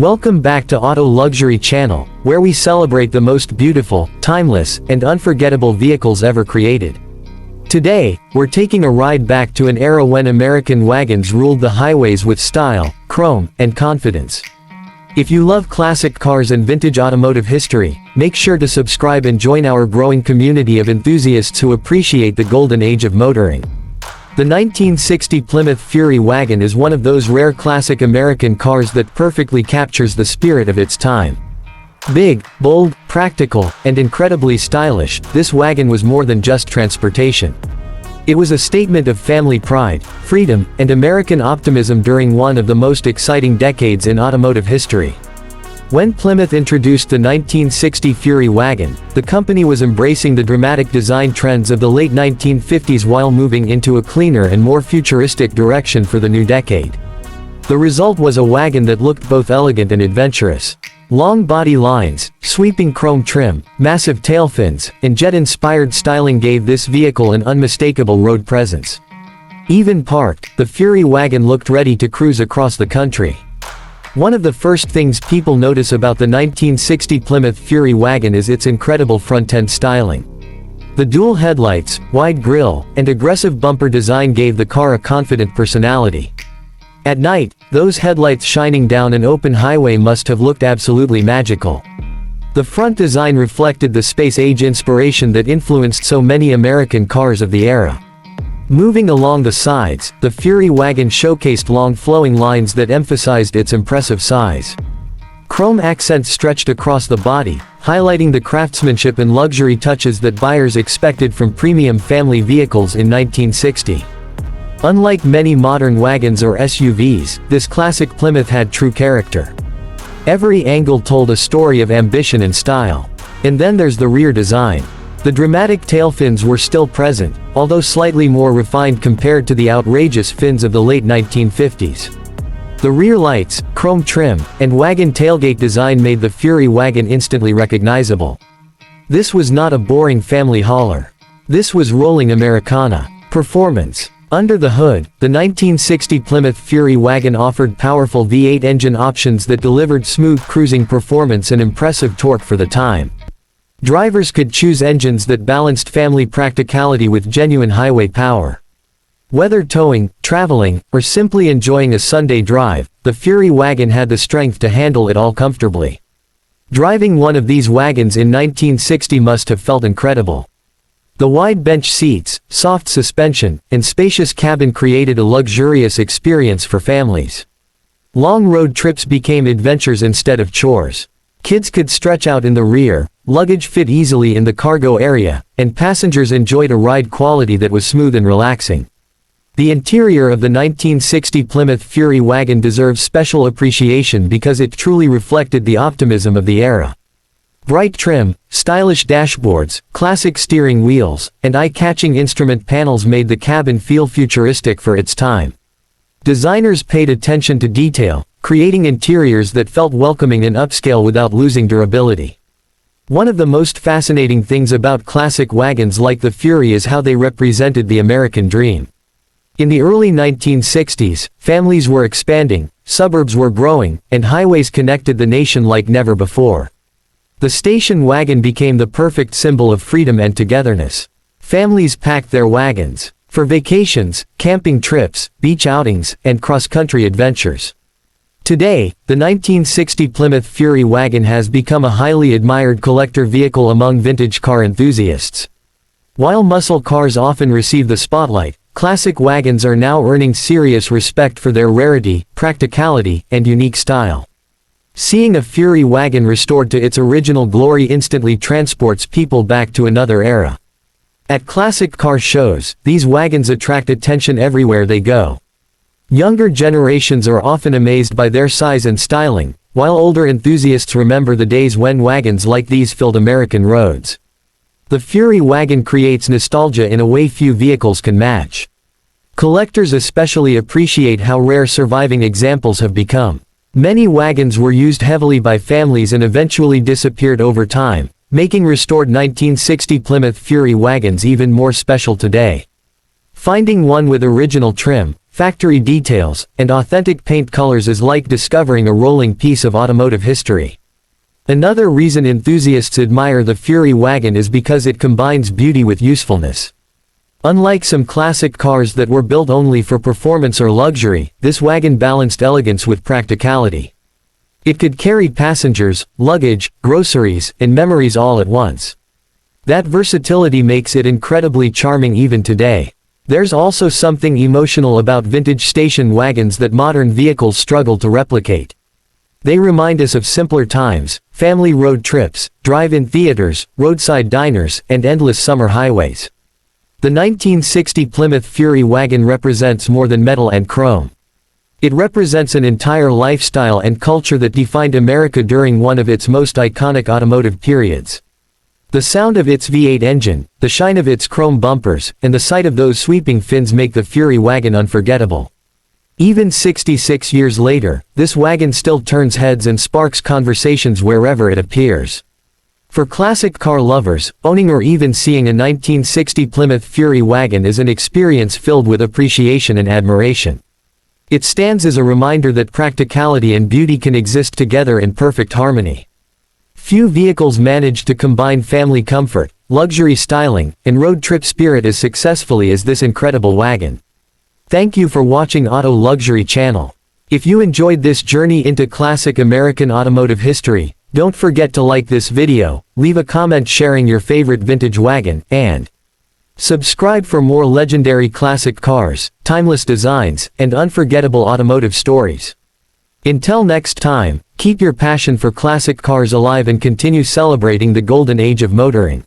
Welcome back to Auto Luxury Channel, where we celebrate the most beautiful, timeless, and unforgettable vehicles ever created. Today, we're taking a ride back to an era when American wagons ruled the highways with style, chrome, and confidence. If you love classic cars and vintage automotive history, make sure to subscribe and join our growing community of enthusiasts who appreciate the golden age of motoring. The 1960 Plymouth Fury wagon is one of those rare classic American cars that perfectly captures the spirit of its time. Big, bold, practical, and incredibly stylish, this wagon was more than just transportation. It was a statement of family pride, freedom, and American optimism during one of the most exciting decades in automotive history. When Plymouth introduced the 1960 Fury wagon, the company was embracing the dramatic design trends of the late 1950s while moving into a cleaner and more futuristic direction for the new decade. The result was a wagon that looked both elegant and adventurous. Long body lines, sweeping chrome trim, massive tail fins, and jet-inspired styling gave this vehicle an unmistakable road presence. Even parked, the Fury wagon looked ready to cruise across the country. One of the first things people notice about the 1960 Plymouth Fury wagon is its incredible front-end styling. The dual headlights, wide grille, and aggressive bumper design gave the car a confident personality. At night, those headlights shining down an open highway must have looked absolutely magical. The front design reflected the space-age inspiration that influenced so many American cars of the era. Moving along the sides, the Fury wagon showcased long flowing lines that emphasized its impressive size. Chrome accents stretched across the body, highlighting the craftsmanship and luxury touches that buyers expected from premium family vehicles in 1960. Unlike many modern wagons or SUVs, this classic Plymouth had true character. Every angle told a story of ambition and style. And then there's the rear design. The dramatic tail fins were still present, although slightly more refined compared to the outrageous fins of the late 1950s. The rear lights, chrome trim, and wagon tailgate design made the Fury wagon instantly recognizable. This was not a boring family hauler. This was rolling Americana. Performance. Under the hood, the 1960 Plymouth Fury wagon offered powerful V8 engine options that delivered smooth cruising performance and impressive torque for the time. Drivers could choose engines that balanced family practicality with genuine highway power. Whether towing, traveling, or simply enjoying a Sunday drive, the Fury wagon had the strength to handle it all comfortably. Driving one of these wagons in 1960 must have felt incredible. The wide bench seats, soft suspension, and spacious cabin created a luxurious experience for families. Long road trips became adventures instead of chores. Kids could stretch out in the rear, luggage fit easily in the cargo area, and passengers enjoyed a ride quality that was smooth and relaxing. The interior of the 1960 Plymouth Fury wagon deserves special appreciation because it truly reflected the optimism of the era. Bright trim, stylish dashboards, classic steering wheels, and eye-catching instrument panels made the cabin feel futuristic for its time. Designers paid attention to detail, creating interiors that felt welcoming and upscale without losing durability. One of the most fascinating things about classic wagons like the Fury is how they represented the American dream. In the early 1960s, families were expanding, suburbs were growing, and highways connected the nation like never before. The station wagon became the perfect symbol of freedom and togetherness. Families packed their wagons for vacations, camping trips, beach outings, and cross-country adventures. Today, the 1960 Plymouth Fury wagon has become a highly admired collector vehicle among vintage car enthusiasts. While muscle cars often receive the spotlight, classic wagons are now earning serious respect for their rarity, practicality, and unique style. Seeing a Fury wagon restored to its original glory instantly transports people back to another era. At classic car shows, these wagons attract attention everywhere they go. Younger generations are often amazed by their size and styling, while older enthusiasts remember the days when wagons like these filled American roads. The Fury wagon creates nostalgia in a way few vehicles can match. Collectors especially appreciate how rare surviving examples have become. Many wagons were used heavily by families and eventually disappeared over time, making restored 1960 Plymouth Fury wagons even more special today. Finding one with original trim, factory details, and authentic paint colors is like discovering a rolling piece of automotive history. Another reason enthusiasts admire the Fury wagon is because it combines beauty with usefulness. Unlike some classic cars that were built only for performance or luxury, this wagon balanced elegance with practicality. It could carry passengers, luggage, groceries, and memories all at once. That versatility makes it incredibly charming even today. There's also something emotional about vintage station wagons that modern vehicles struggle to replicate. They remind us of simpler times, family road trips, drive-in theaters, roadside diners, and endless summer highways. The 1960 Plymouth Fury wagon represents more than metal and chrome. It represents an entire lifestyle and culture that defined America during one of its most iconic automotive periods. The sound of its V8 engine, the shine of its chrome bumpers, and the sight of those sweeping fins make the Fury wagon unforgettable. Even 66 years later, this wagon still turns heads and sparks conversations wherever it appears. For classic car lovers, owning or even seeing a 1960 Plymouth Fury wagon is an experience filled with appreciation and admiration. It stands as a reminder that practicality and beauty can exist together in perfect harmony. Few vehicles manage to combine family comfort, luxury styling, and road trip spirit as successfully as this incredible wagon. Thank you for watching Auto Luxury Channel. If you enjoyed this journey into classic American automotive history, don't forget to like this video, leave a comment sharing your favorite vintage wagon, and subscribe for more legendary classic cars, timeless designs, and unforgettable automotive stories. Until next time, keep your passion for classic cars alive and continue celebrating the golden age of motoring.